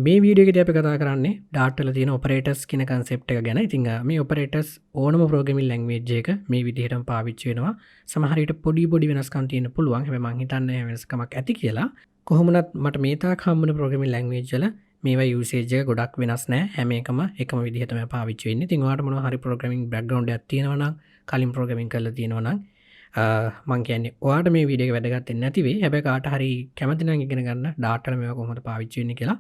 මේ වීඩියෝ එකේදී අපි කතා කරන්නේ ඩාට් වල තියෙන ඔපරේටර්ස් කියන concept එක ගැන. ඉතින් මේ ඔපරේටර්ස් ඕනම programming language එක මේ විදිහටම පාවිච්චි වෙනවා. සමහර විට පොඩි වෙනස්කම් තියෙන්න පුළුවන්. හැබැයි මම හිතන්නේ වෙනස්කමක් ඇති කියලා. කොහොමුණත් මට මේ තාක් හම්බුන programming language වල මේවා usage එක ගොඩක් වෙනස් නැහැ. හැම එකම විදිහ තමයි පාවිච්චි වෙන්නේ. ඉතින් ඔයාලට මොනවා හරි programming background එකක් තියෙනවා නම්, කලින් programming කරලා තියෙනවා නම් මං කියන්නේ ඔයාට මේ වීඩියෝ එක වැදගත් වෙන්නේ නැති වෙයි. හැබැයි කාට හරි කැමති නම් ඉගෙන ගන්න ඩාට් වල මේවා කොහොමද පාවිච්චි වෙන්නේ කියලා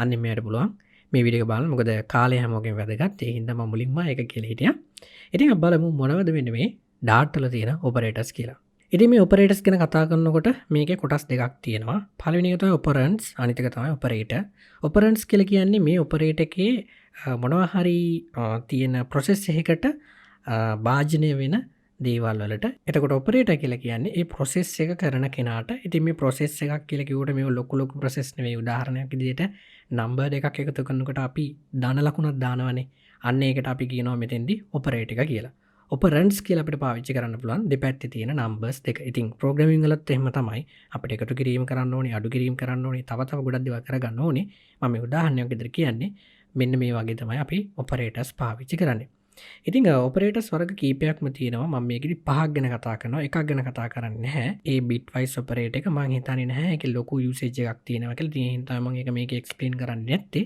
අන්න මෙයාට පුළුවන් මේ වීඩියෝ එක බලන්න. මොකද කාලය හැමෝගෙම වැදගත්. ඒ හින්දා මම මුලින්ම ඒක කියලා හිටියා. ඉතින් අපි බලමු මොනවද වෙන්නේ මේ ඩාට් වල තියෙන ඔපරේටර්ස් කියලා. ඉතින් මේ ඔපරේටර්ස් ගැන කතා කරනකොට මේකේ කොටස් දෙකක් තියෙනවා. පළවෙනි එක තමයි ඔපරන්ට්ස්, අනිත් එක තමයි ඔපරේටර්. ඔපරන්ට්ස් කියලා කියන්නේ මේ ඔපරේටර් එකේ මොනවා හරි තියෙන process එකකට භාජනය වෙන දේවල් වලට. එතකොට ඔපරේටර් කියලා කියන්නේ ඒ process එක කරන කෙනාට. ඉතින් මේ process එකක් කියලා කිව්වට මේ ලොකු process නෙවෙයි. උදාහරණයක් විදිහට නම්බර් එකක් එකතු කරනකොට අපි ධන ලකුණක් දානවනේ. අන්න ඒකට අපි කියනවා මෙතෙන්දී ඔපරේටර් එක කියලා. ඔපරන්ට්ස් කියලා අපිට පාවිච්චි කරන්න පුළුවන් දෙපැත්තේ තියෙන නම්බර්ස් දෙක. ඉතින් ප්‍රෝග්‍රෑමින් වලත් එහෙම තමයි. අපිට එකතු කිරීම කරන්න ඕනේ, අඩු කිරීම කරන්න ඕනේ, තව ගොඩක් දේවල් කරගන්න ඕනේ. මම මේ උදාහරණයක් විදිහට කියන්නේ මෙන්න මේ වගේ තමයි අපි ඔපරේටර්ස් පාවිච්චි කරන්නේ. ඉතින් ඔපරේටර්ස් වර්ග කීපයක්ම තියෙනවා. මම මේකෙදි පහක් ගැන කතා කරනවා. එකක් ගැන කතා කරන්නේ නැහැ. ඒ bitwise operator එක මම හිතන්නේ නැහැ ඒකේ ලොකු usage එකක් තියෙනවා කියලා. ඉතින් ඒ හින්දා මම ඒක මේකේ explain කරන්නේ නැත්තේ.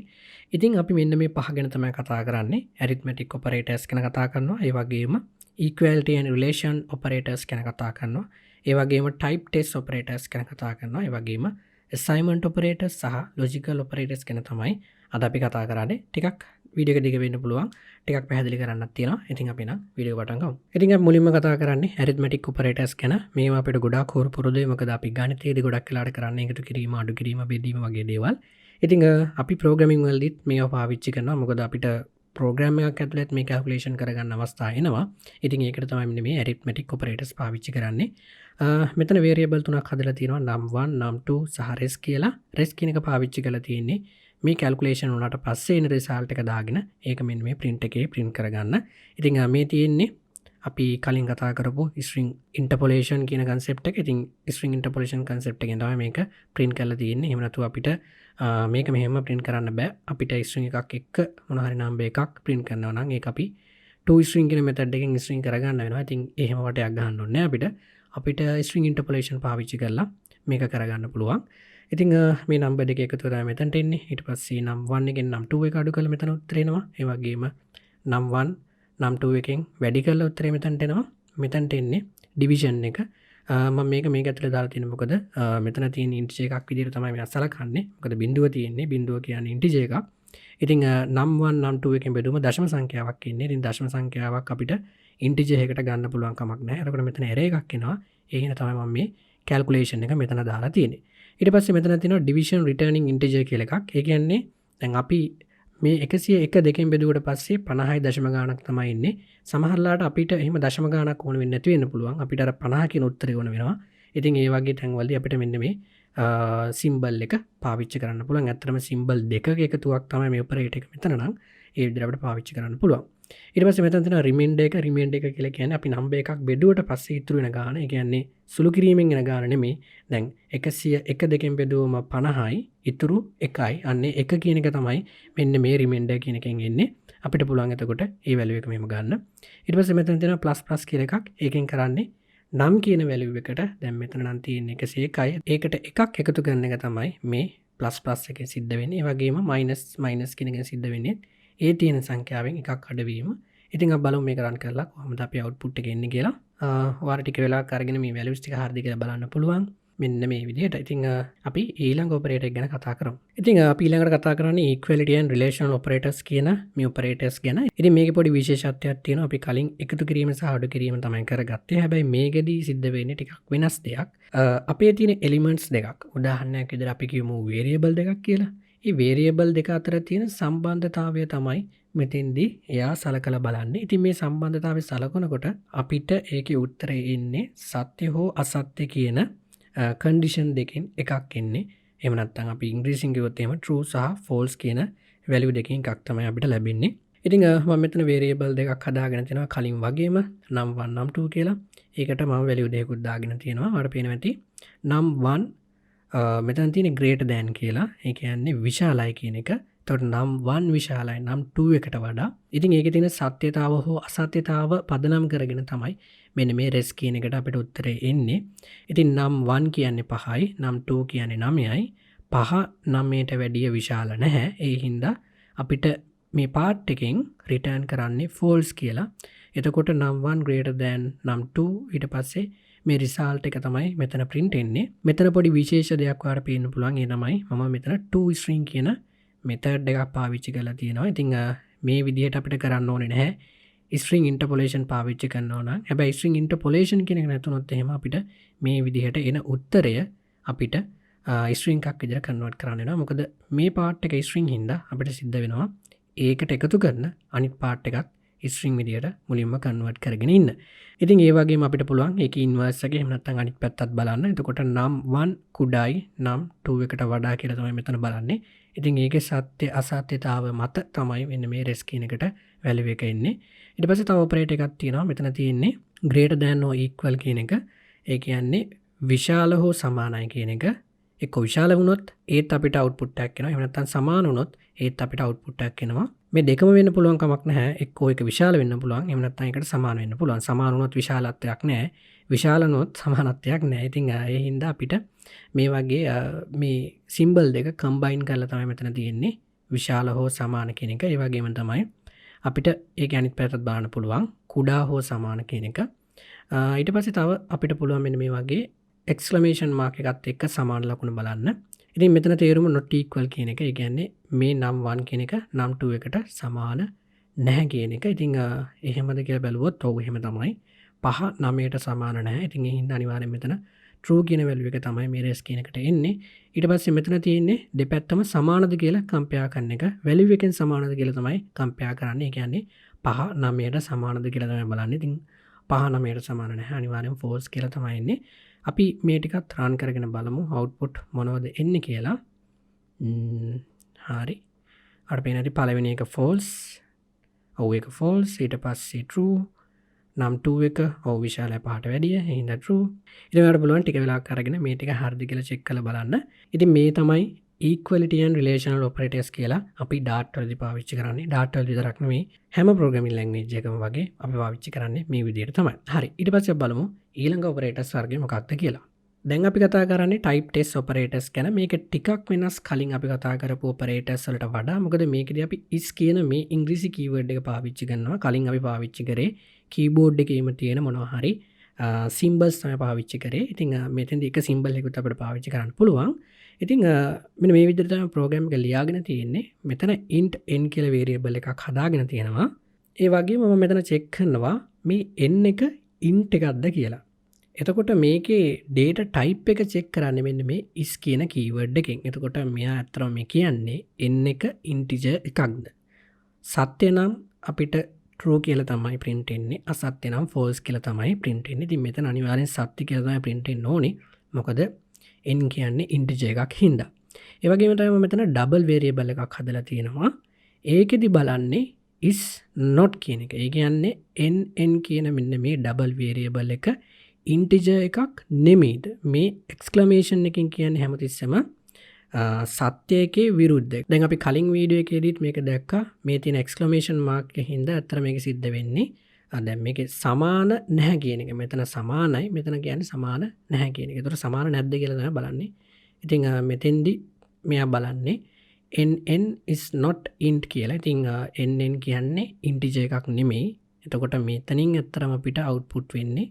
ඉතින් අපි මෙන්න මේ පහ ගැන තමයි කතා කරන්නේ. arithmetic operators ගැන කතා කරනවා. ඒ වගේම equality and relation operators ගැන කතා කරනවා. ඒ වගේම type test operators ගැන කතා කරනවා. ඒ වගේම assignment operators සහ logical operators ගැන තමයි අද අපි කතා කරන්නේ. ටිකක් වීඩියෝ එක දිග වෙන්න පුළුවන්. ටිකක් පැහැදිලි කරන්නත් තියෙනවා. ඉතින් අපි නම් වීඩියෝ පටන් ගමු. ඉතින් අපි මුලින්ම කතා කරන්නේ arithmetic operators ගැන. මේවා අපිට ගොඩාක් හොරු පුරුදුයි. මොකද අපි ගණිතයේදී ගොඩක් වෙලාට කරන්නේ එකතු කිරීම, අඩු කිරීම, බෙදීම වගේ දේවල්. ඉතින් අපි programming වලදීත් මේවා පාවිච්චි කරනවා. මොකද අපිට program එකක් ඇතුළත් මේ calculation කරගන්න අවස්ථා එනවා. ඉතින් ඒකට තමයි මෙන්න මේ arithmetic operators පාවිච්චි කරන්නේ. මෙතන variable තුනක් හදලා තියෙනවා. num1, num2 සහ res කියලා. res කියන එක පාවිච්චි කරලා තියෙන්නේ මේ calculation වුණාට පස්සේ එන result එක දාගෙන ඒක මෙන්න මේ print එකේ print කරගන්න. ඉතින් මේ තියෙන්නේ අපි කලින් කතා කරපු string interpolation කියන concept එක. ඉතින් string interpolation concept එකෙන් තමයි මේක print කරලා තියෙන්නේ. එහෙම නැතුව අපිට මේක මෙහෙම print කරන්න බෑ. අපිට string එකක් එක්ක මොන හරි number එකක් print කරනවා නම් ඒක අපි to string කියන method එකෙන් string කරගන්න වෙනවා. ඉතින් එහෙම වටයක් ගහන්න ඕනේ නැහැ අපිට string interpolation පාවිච්චි කරලා මේක කරගන්න පුළුවන්. ඉතින් මේ නම්බර් දෙක එකතු කරලා මෙතනට එන්නේ. ඊට පස්සේ num1 එකෙන් num2 එක අඩු කරලා මෙතන උත්තරේ එනවා. ඒ වගේම num1 num2 එකෙන් වැඩි කරලා උත්තරේ මෙතනට එනවා. මෙතනට එන්නේ division එක. මම මේක ඇතුලේ දාලා තියෙන මොකද මෙතන තියෙන integer එකක් විදිහට තමයි මම සලකන්නේ. මොකද බිඳුව තියෙන්නේ. බිඳුව කියන්නේ integer එකක්. ඉතින් num1 num2 එකෙන් බෙදුවම දශම සංඛ්‍යාවක් ඉන්නේ. ඉතින් දශම සංඛ්‍යාවක් අපිට integer එකකට ගන්න පුළුවන් කමක් නැහැ. එතකොට මෙතන array එකක් එනවා. ඒ හින්දා තමයි මම මේ calculation එක මෙතන දාලා තියෙන්නේ. ඊට පස්සේ මෙතන තියෙනවා division returning integer කියලා එකක්. ඒ කියන්නේ දැන් අපි මේ 101 දෙකෙන් බෙදුවට පස්සේ 50යි දශම ගාණක් තමයි ඉන්නේ. සමහරලාට අපිට එහෙම දශම ගාණක් ඕන වෙන්නේ නැති වෙන්න පුළුවන්. අපිට අර 50 කියන උත්තරය ඕන වෙනවා. ඉතින් ඒ වගේ තැන්වලදී අපිට මෙන්න මේ symbol එක පාවිච්චි කරන්න පුළුවන්. ඇත්තටම symbol දෙකක එකතුවක් තමයි මේ operator එක මෙතන නම් ඒ විදිහට අපිට පාවිච්චි කරන්න පුළුවන්. ඊට පස්සේ මෙතන තියෙනවා remainder එක කියලා කියන්නේ අපි number එකක් බෙදුවට පස්සේ ඉතුරු වෙන ගාණ. ඒ කියන්නේ සුළු කිරීමෙන් එන ගාණ නෙමෙයි. දැන් 101 දෙකෙන් බෙදුවම 50යි ඉතුරු 1යි. අන්නේ 1 කියන එක තමයි මෙන්න මේ remainder කියන එකෙන් එන්නේ. අපිට පුළුවන් එතකොට ඒ value එක මෙහෙම ගන්න. ඊට පස්සේ මෙතන තියෙනවා plus කියලා එකක්. ඒකෙන් කරන්නේ නම් කියන value එකට දැන් මෙතන නම් තියෙන්නේ 101යි. ඒකට එකක් එකතු කරන එක තමයි මේ plus එකෙන් සිද්ධ වෙන්නේ. ඒ වගේම minus කියන එකෙන් සිද්ධ වෙන්නේ ඒ තියෙන සංඛ්‍යාවෙන් එකක් අඩවීම. ඉතින් අපි බලමු මේක run කරලා කොහොමද අපි output එක එන්නේ කියලා. ඔයාලා ටික වෙලාවක් අරගෙන මේ values ටික හරියද කියලා බලන්න පුළුවන්. මෙන්න මේ විදිහට. ඉතින් අපි ඊළඟ operator එක ගැන කතා කරමු. ඉතින් අපි ඊළඟට කතා කරන්නේ equality and relational operators කියන මේ operators ගැන. ඉතින් මේකේ පොඩි විශේෂත්වයක් තියෙනවා. අපි කලින් එකතු කිරීම සහ අඩු කිරීම තමයි කරගත්තේ. හැබැයි මේකෙදී සිද්ධ වෙන්නේ ටිකක් වෙනස් දෙයක්. අපේ තියෙන elements දෙකක්. උදාහරණයක් විදිහට අපි කියමු variable දෙකක් කියලා. මේ variable දෙක අතර තියෙන සම්බන්ධතාවය තමයි මෙතෙන්දී එයා සලකලා බලන්නේ. ඉතින් මේ සම්බන්ධතාවය සලකනකොට අපිට ඒකේ උත්තරේ එන්නේ සත්‍ය හෝ අසත්‍ය කියන condition දෙකෙන් එකක් එන්නේ. එහෙම නැත්නම් අපි ඉංග්‍රීසියෙන් කිව්වොත් එහෙම true සහ false කියන value දෙකෙන් එකක් තමයි අපිට ලැබෙන්නේ. ඉතින් මම මෙතන variable දෙකක් හදාගෙන තිනවා කලින් වගේම num1 num2 කියලා. ඒකට මම value දෙකකුත් දාගෙන තියෙනවා. ඔයාලට පේනවා ඇති num1 මෙතන තියෙන greater than කියලා. ඒ කියන්නේ විශාලයි කියන එක. එතකොට නම් 1 විශාලයි නම් 2 එකට වඩා. ඉතින් ඒකේ තියෙන සත්‍යතාව හෝ අසත්‍යතාව පදනම් කරගෙන තමයි මෙන්න මේ රෙස් කියන එකට අපිට උත්තරේ එන්නේ. ඉතින් නම් 1 කියන්නේ 5යි, නම් 2 කියන්නේ 9යි. 5 9ට වැඩිය විශාල නැහැ. ඒ හින්දා අපිට මේ පාර්ට් එකෙන් රිටර්න් කරන්නේ false කියලා. එතකොට නම් 1 greater than නම් 2 ඊට පස්සේ මේ රිසල්ට් එක තමයි මෙතන print එන්නේ. මෙතන පොඩි විශේෂ දෙයක් ඔයාලට පේන්න පුළුවන්. ඒ තමයි මම මෙතන to string කියන මෙතඩ් එකක් පාවිච්චි කරලා තියෙනවා. ඉතින් මේ විදිහට අපිට කරන්න ඕනේ නැහැ. string interpolation පාවිච්චි කරනවා නම්. හැබැයි string interpolation කියන එක නැතුනොත් එහෙම අපිට මේ විදිහට එන උත්තරය අපිට string එකක් විදිහට convert කරන්න වෙනවා. මොකද මේ part එක string හින්දා අපිට සිද්ධ වෙනවා ඒකට එකතු කරන අනිත් part එකත් string විදිහට මුලින්ම convert කරගෙන ඉන්න. ඉතින් ඒ වගේම අපිට පුළුවන් ඒක inverse එක එහෙම නැත්නම් අනිත් පැත්තත් බලන්න. එතකොට නම් 1 කුඩායි නම් 2 එකට වඩා කියලා තමයි මෙතන බලන්නේ. ඉතින් ඒකේ සත්‍ය අසත්‍යතාව මත තමයි මෙන්න මේ res කියන එකට value එක එන්නේ. ඊට පස්සේ තව operator එකක් තියෙනවා. මෙතන තියෙන්නේ greater than or equal කියන එක. ඒ කියන්නේ විශාල හෝ සමානයි කියන එක. එක්ක විශාල වුණොත් ඒත් අපිට output එකක් එනවා. එහෙම නැත්නම් සමාන වුණොත් ඒත් අපිට output එකක් එනවා. මේ දෙකම වෙන්න පුළුවන් කමක් නැහැ. එක්කෝ එක විශාල වෙන්න පුළුවන්. එහෙම නැත්නම් ඒකට සමාන වෙන්න පුළුවන්. සමාන වුණොත් විශාලත්වයක් නැහැ. විශාල වුණොත් සමානත්වයක් නැහැ. ඉතින් ඒ හින්දා අපිට මේ වගේ මේ සිම්බල් දෙක කම්බයින් කරලා තමයි මෙතන තියෙන්නේ. විශාල හෝ සමාන කියන එක. ඒ වගේම තමයි අපිට ඒක අනිත් පැත්තට බලන්න පුළුවන්. කුඩා හෝ සමාන කියන එක. ඊට පස්සේ තව අපිට පුළුවන් මෙන්න මේ වගේ exclamation mark එකත් එක්ක සමාන ලකුණු බලන්න. ඉතින් මෙතන තේරුම not equal කියන එක. ඒ කියන්නේ මේ නම් 1 කියන එක නම් 2 එකට සමාන නැහැ කියන එක. ඉතින් එහෙමද කියලා බැලුවොත් ඔව් එහෙම තමයි. 5 9ට සමාන නැහැ. ඉතින් ඒ හින්දා අනිවාර්යෙන් මෙතන true කියන value එක තමයි මේ res කියන එකට එන්නේ. ඊට පස්සේ මෙතන තියෙන්නේ දෙපැත්තම සමානද කියලා compare කරන එක. value එකෙන් සමානද කියලා තමයි compare කරන්නේ. ඒ කියන්නේ 5 9ට සමානද කියලා තමයි බලන්නේ. ඉතින් 5 9ට සමාන නැහැ. අනිවාර්යෙන් false කියලා තමයි එන්නේ. අපි මේ ටිකත් රන් කරගෙන බලමු output මොනවද එන්නේ කියලා. හරි. අපිට පේන හැටි පළවෙනි එක false. ඔව් ඒක false. ඊට පස්සේ true. නම් 2 එක ඔව් විශාලයි 5ට වැඩිය. ඒ හින්දා true. ඊට පස්සේ බලන්න ටික වෙලාවක් අරගෙන මේ ටික හරිද කියලා check කරලා බලන්න. ඉතින් මේ තමයි equality and relational operators කියලා අපි Dart වලදී පාවිච්චි කරන්නේ. Dart වල විතරක් නෙවෙයි හැම programming language එකකම වගේ අපි පාවිච්චි කරන්නේ මේ විදිහට තමයි. හරි. ඊට පස්සේ බලමු ඊළඟ operators වර්ගය මොකක්ද කියලා. දැන් අපි කතා කරන්නේ type test operators ගැන. මේක ටිකක් වෙනස් කලින් අපි කතා කරපු operators වලට වඩා. මොකද මේකදී අපි is කියන මේ ඉංග්‍රීසි keyword එක පාවිච්චි කරනවා. කලින් අපි පාවිච්චි කරේ keyboard එකේම තියෙන මොනවා හරි symbols තමයි පාවිච්චි කරේ. ඉතින් මෙතෙන්දී එක symbol එකකුත් අපිට පාවිච්චි කරන්න පුළුවන්. ඉතින් මෙන්න මේ විදිහට තමයි program එක ලියාගෙන තියෙන්නේ. මෙතන int n කියලා variable එකක් හදාගෙන තියෙනවා. ඒ වගේම මම මෙතන check කරනවා මේ n එක int එකක්ද කියලා. එතකොට මේකේ data type එක check කරන්නේ මෙන්න මේ is කියන keyword එකෙන්. එතකොට මෙයා අත්‍තරම මේ කියන්නේ n එක integer එකක්ද. සත්‍ය නම් අපිට true කියලා තමයි print වෙන්නේ. අසත්‍ය නම් false කියලා තමයි print වෙන්නේ. ඉතින් මෙතන අනිවාර්යෙන් සත්‍ය කියලා තමයි print වෙන්න ඕනේ. මොකද n කියන්නේ integer එකක් හින්දා. ඒ වගේම තමයි මෙතන double variable එකක් හදලා තියෙනවා. ඒකෙදි බලන්නේ is not කියන එක. ඒ කියන්නේ n කියන මෙන්න මේ double variable එක integer එකක් නෙමෙයිද? මේ exclamation එකකින් කියන්නේ හැමතිස්සෙම සත්‍ය එකේ විරුද්ධ. දැන් අපි කලින් වීඩියෝ එකේදීත් මේක දැක්කා. මේ තියෙන exclamation mark එකකින් හින්දා අතර මේක සිද්ධ වෙන්නේ. දැන් මේකේ සමාන නැහැ කියන එක. මෙතන සමානයි. මෙතන කියන්නේ සමාන නැහැ කියන එක. ඒතර සමාන නැද්ද කියලා තමයි බලන්නේ. ඉතින් මෙතෙන්දි මෙයා බලන්නේ n is not int කියලා. ඉතින් n කියන්නේ integer එකක් නෙමෙයි. එතකොට මෙතනින් ඇත්තටම අපිට output වෙන්නේ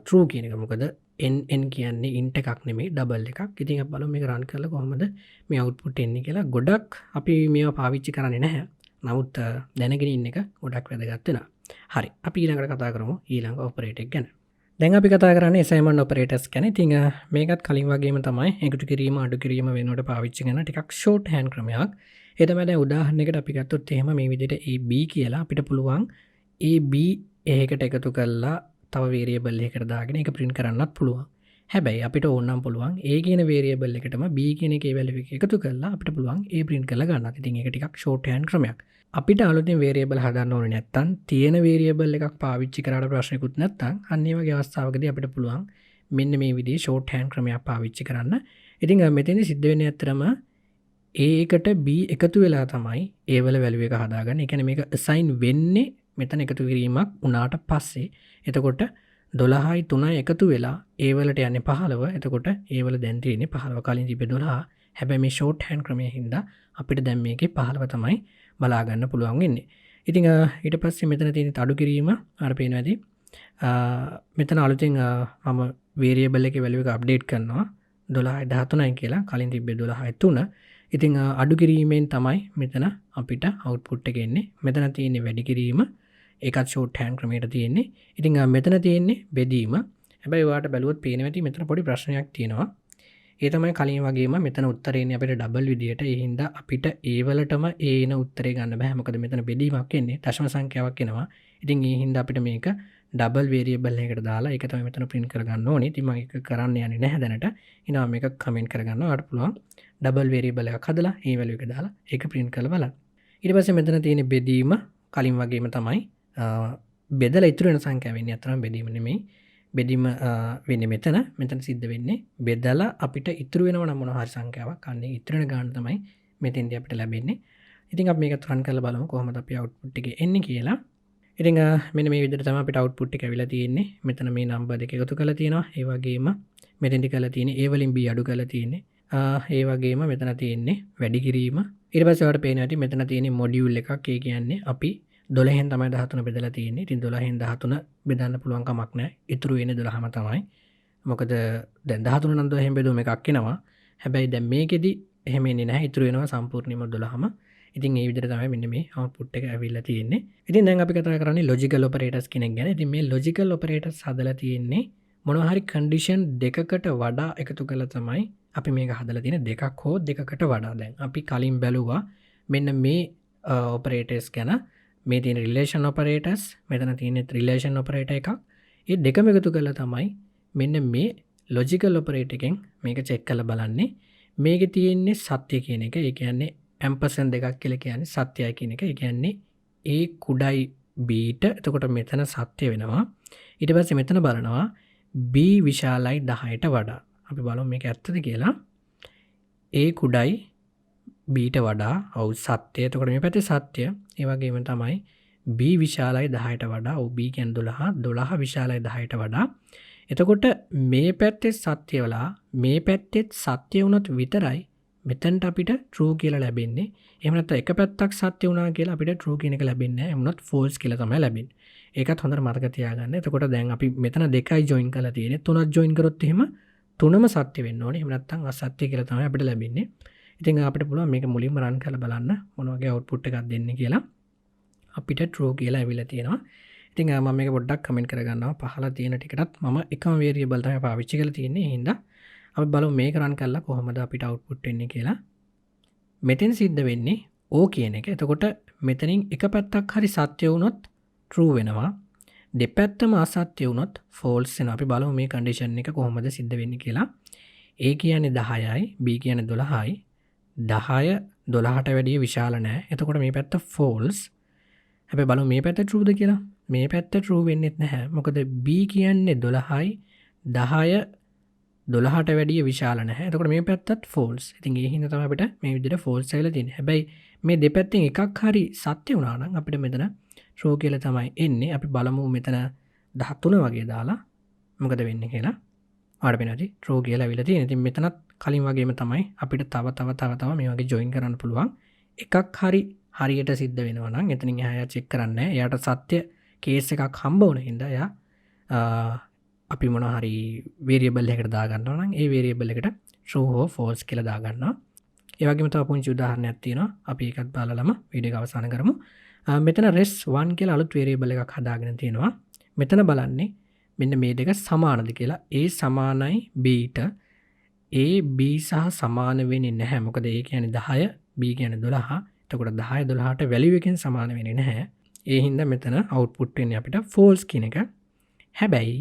true කියන එක. මොකද n කියන්නේ int එකක් නෙමෙයි double එකක්. ඉතින් අපි බලමු මේක run කරලා කොහොමද මේ output එන්නේ කියලා. ගොඩක් අපි මේවා පාවිච්චි කරන්නේ නැහැ. නමුත් දැනගෙන ඉන්න එක ගොඩක් වැදගත් වෙනවා. හරි. අපි ඊළඟට කතා කරමු ඊළඟ operator එක ගැන. දැන් අපි කතා කරන්නේ assignment operators ගැන. ඉතින් මේකත් කලින් වගේම තමයි එකතු කිරීම අඩු කිරීම වෙනකොට පාවිච්චි කරන ටිකක් short hand ක්‍රමයක්. ඒ තමයි දැන් උදාහරණයකට අපි ගත්තොත් එහෙම මේ විදිහට ab කියලා අපිට පුළුවන් ab එකකට එකතු කරලා තව variable එකකට දාගෙන ඒක print කරන්නත් පුළුවන්. හැබැයි අපිට ඕන නම් පුළුවන් a කියන variable එකටම b කියන එකේ value එක එකතු කරලා අපිට පුළුවන් a print කරලා ගන්නත්. ඉතින් ඒක ටිකක් short hand ක්‍රමයක්. අපිට අලුතෙන් variable හදන්න ඕනේ නැත්නම් තියෙන variable එකක් පාවිච්චි කරාට ප්‍රශ්නකුත් නැත්නම් අන්න ඒ වගේ අවස්ථාවකදී අපිට පුළුවන් මෙන්න මේ විදිහේ short hand ක්‍රමයක් පාවිච්චි කරන්න. ඉතින් මෙතනදි සිද්ධ වෙන්නේ ඇත්තටම ඒකට B එකතු වෙලා තමයි A වල වැලියු එක හදාගන්නේ. ඒ කියන්නේ මේක assign වෙන්නේ මෙතන එකතු කිරීමක් වුණාට පස්සේ. එතකොට 12යි 3යි එකතු වෙලා A වලට යන්නේ 15. එතකොට A වල දැන් තියෙන්නේ 15. කලින් තිබ්බේ 12. හැබැයි මේ ෂෝට් හෑන්ඩ් ක්‍රමයෙන් හින්දා අපිට දැන් මේකේ 15 තමයි බලා ගන්න පුළුවන් වෙන්නේ. ඉතින් ඊට පස්සේ මෙතන තියෙන අඩු කිරීම අර පේනවා ඇති. මෙතන අලුතෙන් මම වේරියබල් එකේ වැලියු එක අප්ඩේට් කරනවා 12යි 13යි කියලා. කලින් තිබ්බේ 12යි 3. ඉතින් අඩු කිරීමෙන් තමයි මෙතන අපිට අවුට්පුට් එක එන්නේ. මෙතන තියෙන්නේ වැඩි කිරීම. ඒකත් ෂෝට් හෑන්ඩ් ක්‍රමයට තියෙන්නේ. ඉතින් මෙතන තියෙන්නේ බෙදීම. හැබැයි ඔයාලට බැලුවොත් පේනවා ඇති මෙතන පොඩි ප්‍රශ්නයක් තියෙනවා. ඒ තමයි කලින් වගේම මෙතන උත්තරේ එන්නේ අපිට ඩබල් විදියට. ඒ හින්දා අපිට ඒ වලටම ඒ එන උත්තරේ ගන්න බෑ. මොකද මෙතන බෙදීමක් එන්නේ දශම සංඛ්‍යාවක් එනවා. ඉතින් ඒ හින්දා අපිට මේක ඩබල් වේරියබල් එකකට දාලා ඒක තමයි මෙතන print කරගන්න ඕනේ. ඉතින් මම ඒක කරන්න යන්නේ නැහැ දැනට. ඊනවා මේක කමෙන්ට් කරගන්න ඔයාලට පුළුවන්. ඩබල් වේරියබල් එකක් හදලා ඒ වැලියු එක දාලා ඒක print කරලා බලන්න. ඊට පස්සේ මෙතන තියෙන බෙදීම කලින් වගේම තමයි බෙදලා ඉතුරු වෙන සංඛ්‍යාව වෙන්නේ. අතරම බෙදීම නෙමෙයි. බෙදීම වෙන්නේ මෙතන සිද්ධ වෙන්නේ බෙදලා අපිට ඉතුරු වෙනව නම් මොන හරි සංඛ්‍යාවක් අන්නේ ඉතුරු වෙන ගාන තමයි මෙතෙන්දී අපිට ලැබෙන්නේ. ඉතින් අපි මේකත් රන් කරලා බලමු කොහොමද අපි අවුට්පුට් එක එන්නේ කියලා. ඉතින් මෙන්න මේ විදිහට තමයි අපිට අවුට්පුට් එක ඇවිල්ලා තියෙන්නේ. මෙතන මේ නම්බර් දෙක එකතු කරලා තියෙනවා. ඒ වගේම මෙතෙන්දි කරලා තියෙන්නේ A වලින් B අඩු කරලා තියෙන්නේ. ඒ වගේම මෙතන තියෙන්නේ වැඩි කිරීම. ඊට පස්සේ ඔයාලට පේනවා ඇති මෙතන තියෙන්නේ මොඩියුල් එකක්. ඒ කියන්නේ අපි 12න් තමයි 13 බෙදලා තියෙන්නේ. ඉතින් 12න් 13 බෙදන්න පුළුවන් කමක් නැහැ. ඉතුරු වෙන්නේ 12ම තමයි. මොකද දැන් 13 නම් 12න් බෙදුවම එකක් එනවා. හැබැයි දැන් මේකෙදි එහෙම එන්නේ නැහැ. ඉතුරු වෙනවා සම්පූර්ණයෙන්ම 12ම. ඉතින් මේ විදිහට තමයි මෙන්න මේ අවුට්පුට් එක ඇවිල්ලා තියෙන්නේ. ඉතින් දැන් අපි කතා කරන්නේ ලොජිකල් ඔපරේටර්ස් කෙනෙක් ගැන. ඉතින් මේ ලොජිකල් ඔපරේටර්ස් හදලා තියෙන්නේ මොනවා හරි කන්ඩිෂන් දෙකකට වඩා එකතු කරලා තමයි අපි මේක හදලා තියෙන්නේ. දෙකක් හෝ දෙකකට වඩා. දැන් අපි කලින් බැලුවා මෙන්න මේ ඔපරේටර්ස් ගැන. මේ තියෙන රිලේෂන් ඔපරේටර්ස්, මෙතන තියෙන රිලේෂන් ඔපරේටර් එකක්. මේ දෙකම එකතු කරලා තමයි මෙන්න මේ ලොජිකල් ඔපරේටර් එකෙන් මේක චෙක් කරලා බලන්නේ. මේකේ තියෙන්නේ සත්‍ය කියන එක. ඒ කියන්නේ ඇම්පර්සන් දෙකක් කියලා කියන්නේ සත්‍යයි කියන එක. ඒ කියන්නේ A කුඩයි B ට. එතකොට මෙතන සත්‍ය වෙනවා. ඊට පස්සේ මෙතන බලනවා B විශාලයි 10ට වඩා. අපි බලමු මේක ඇත්තද කියලා. A කුඩයි B ට වඩා ඔව් සත්‍ය. එතකොට මේ පැත්තේ සත්‍ය. ඒ වගේම තමයි B විශාලයි 10ට වඩා. ඔව් B කියන්නේ 12. 12 විශාලයි 10ට වඩා. එතකොට මේ පැත්තේ සත්‍ය වලා මේ පැත්තෙත් සත්‍ය වුණොත් විතරයි මෙතනට අපිට true කියලා ලැබෙන්නේ. එහෙම නැත්නම් එක පැත්තක් සත්‍ය වුණා කියලා අපිට true කියන එක ලැබෙන්නේ නැහැ. එහෙම වුණොත් false කියලා තමයි ලැබෙන්නේ. ඒකත් හොඳට මතක තියාගන්න. එතකොට දැන් අපි මෙතන දෙකයි join කරලා තියෙන්නේ. තුනක් join කරොත් එහෙම තුනම සත්‍ය වෙන්න ඕනේ. එහෙම නැත්නම් අසත්‍ය කියලා තමයි අපිට ලැබෙන්නේ. ඉතින් අපිට පුළුවන් මේක මුලින්ම run කරලා බලන්න මොන වගේ output එකක් දෙන්නේ කියලා. අපිට true කියලා ඇවිල්ලා තියෙනවා. ඉතින් මම මේක පොඩ්ඩක් කමෙන්ට් කරගන්නවා. පහලා තියෙන ටිකටත් මම එකම variable තමයි පාවිච්චි කරලා තියෙන්නේ. ඒ හින්දා අපි බලමු මේක run කරලා කොහොමද අපිට output එන්නේ කියලා. මෙතෙන් සිද්ධ වෙන්නේ O කියන එක. එතකොට මෙතනින් එක පැත්තක් හරි සත්‍ය වුණොත් true වෙනවා. දෙපැත්තම අසත්‍ය වුණොත් false වෙනවා. අපි බලමු මේ condition එක කොහොමද සිද්ධ වෙන්නේ කියලා. A කියන්නේ 10යි, B කියන්නේ 12යි. 10 12ට වැඩිය විශාල නැහැ. එතකොට මේ පැත්ත false. හැබැයි බලමු මේ පැත්ත true ද කියලා. මේ පැත්ත true වෙන්නේ නැහැ. මොකද B කියන්නේ 12යි, 10 12ට වැඩිය විශාල නැහැ. එතකොට මේ පැත්තත් false. ඉතින් ඒ හින්දා තමයි අපිට මේ විදිහට false කියලා තියෙන්නේ. හැබැයි මේ දෙපැත්තෙන් එකක් හරි සත්‍ය වුණා නම් අපිට මෙතන true කියලා තමයි එන්නේ. අපි බලමු මෙතන 13 වගේ දාලා මොකද වෙන්නේ කියලා. ඔයාලට පේනවාද true කියලා අවිලා තියෙන. ඉතින් මෙතනත් කලින් වගේම තමයි අපිට තව මේ වගේ join කරන්න පුළුවන්. එකක් හරි හරියට සිද්ධ වෙනවා නම් එතනින් එහා check කරන්නේ නැහැ. එයාට සත්‍ය කේස් එකක් හම්බ වුණ හින්දා එයා අපි මොන හරි variable එකකට දා ගන්නවා නම් ඒ variable එකට true හෝ false කියලා දා ගන්නවා. ඒ වගේම තව පුංචි උදාහරණයක් තියෙනවා. අපි ඒකත් බලලම වීඩියෝ එක අවසන් කරමු. මෙතන res1 කියලා අලුත් variable එකක් හදාගෙන තියෙනවා. මෙතන බලන්නේ මෙන්න මේ දෙක සමානද කියලා. A සමානයි B ට. A B සහ සමාන වෙන්නේ නැහැ. මොකද A කියන්නේ 10, B කියන්නේ 12. එතකොට 10 12ට value එකෙන් සමාන වෙන්නේ නැහැ. ඒ හින්දා මෙතන output වෙන්නේ අපිට false කියන එක. හැබැයි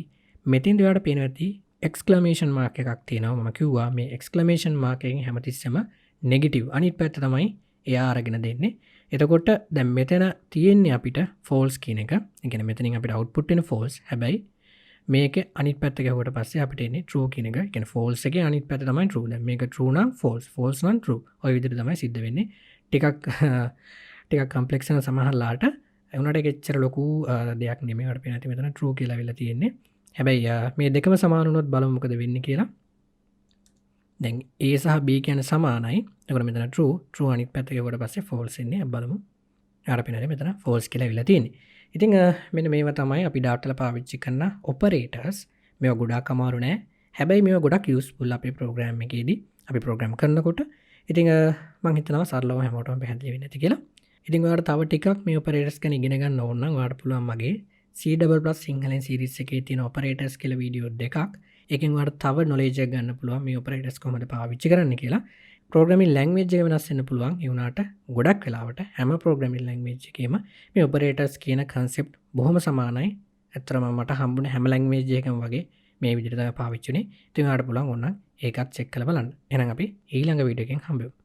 මෙතෙන්ද ඔයාලට පේනවා ඇති exclamation mark එකක් තියෙනවා. මම කිව්වා මේ exclamation mark එකෙන් හැමතිස්සෙම negative අනිත් පැත්ත තමයි එයා අරගෙන දෙන්නේ. එතකොට දැන් මෙතන තියෙන්නේ අපිට false කියන එක. ඒ කියන්නේ මෙතනින් අපිට output වෙන false. හැබැයි මේක අනිත් පැත්ත ගැහුවට පස්සේ අපිට එන්නේ true කියන එක. ඒ කියන්නේ false එකේ අනිත් පැත්ත තමයි true. දැන් මේක true නම් false, false නම් true. ඔය විදිහට තමයි සිද්ධ වෙන්නේ. ටිකක් කම්ප්ලෙක්ස් වෙන සමහරලාට ඒ වුණාට ඒක එච්චර ලොකු දෙයක් නෙමෙයි. අපිට පේන ඇති මෙතන true කියලා අවිලා තියෙන්නේ. හැබැයි මේ දෙකම සමාන වුණොත් බලමු මොකද වෙන්නේ කියලා. දැන් A සහ B කියන්නේ සමානයි. එතකොට මෙතන true අනිත් පැත්ත ගැහුවට පස්සේ false එන්නේ. බලමු. අපිට පේන මෙතන false කියලා අවිලා තියෙන්නේ. ඉතින් මෙන්න මේවා තමයි අපි ඩාටා වල පාවිච්චි කරන ඔපරේටර්ස්. මේවා ගොඩාක් අමාරු නෑ. හැබැයි මේවා ගොඩක් යූස්ෆුල් අපේ ප්‍රෝග්‍රෑම් එකේදී අපි ප්‍රෝග්‍රෑම් කරනකොට. ඉතින් මම හිතනවා සරලව හැමෝටම පැහැදිලි වෙන්නේ නැති කියලා. ඉතින් ඔයාලට තව ටිකක් මේ ඔපරේටර්ස් ගැන ඉගෙන ගන්න ඕන නම් ඔයාලට පුළුවන් මගේ C++ සිංහලෙන් සීරීස් එකේ තියෙන ඔපරේටර්ස් කියලා වීඩියෝ දෙකක්. ඒකෙන් ඔයාලට තව නොලෙජ් එක ගන්න පුළුවන් මේ ඔපරේටර්ස් කොහොමද පාවිච්චි කරන්න කියලා. ප්‍රෝග්‍රෑමින් ලැන්ග්වේජ් එක වෙනස් වෙන්න පුළුවන්. ඒ වුණාට ගොඩක් වෙලාවට හැම ප්‍රෝග්‍රෑමින් ලැන්ග්වේජ් එකේම මේ ඔපරේටර්ස් කියන කන්සෙප්ට් බොහොම සමානයි. ඇත්තටම මට හම්බුනේ හැම ලැන්ග්වේජ් එකකම වගේ මේ විදිහට තමයි පාවිච්චි වෙන්නේ. ඉතින් ඔයාලට පුළුවන් ඕනනම් ඒකත් චෙක් කරලා බලන්න. එහෙනම් අපි ඊළඟ වීඩියෝ එකෙන් හම්බෙමු.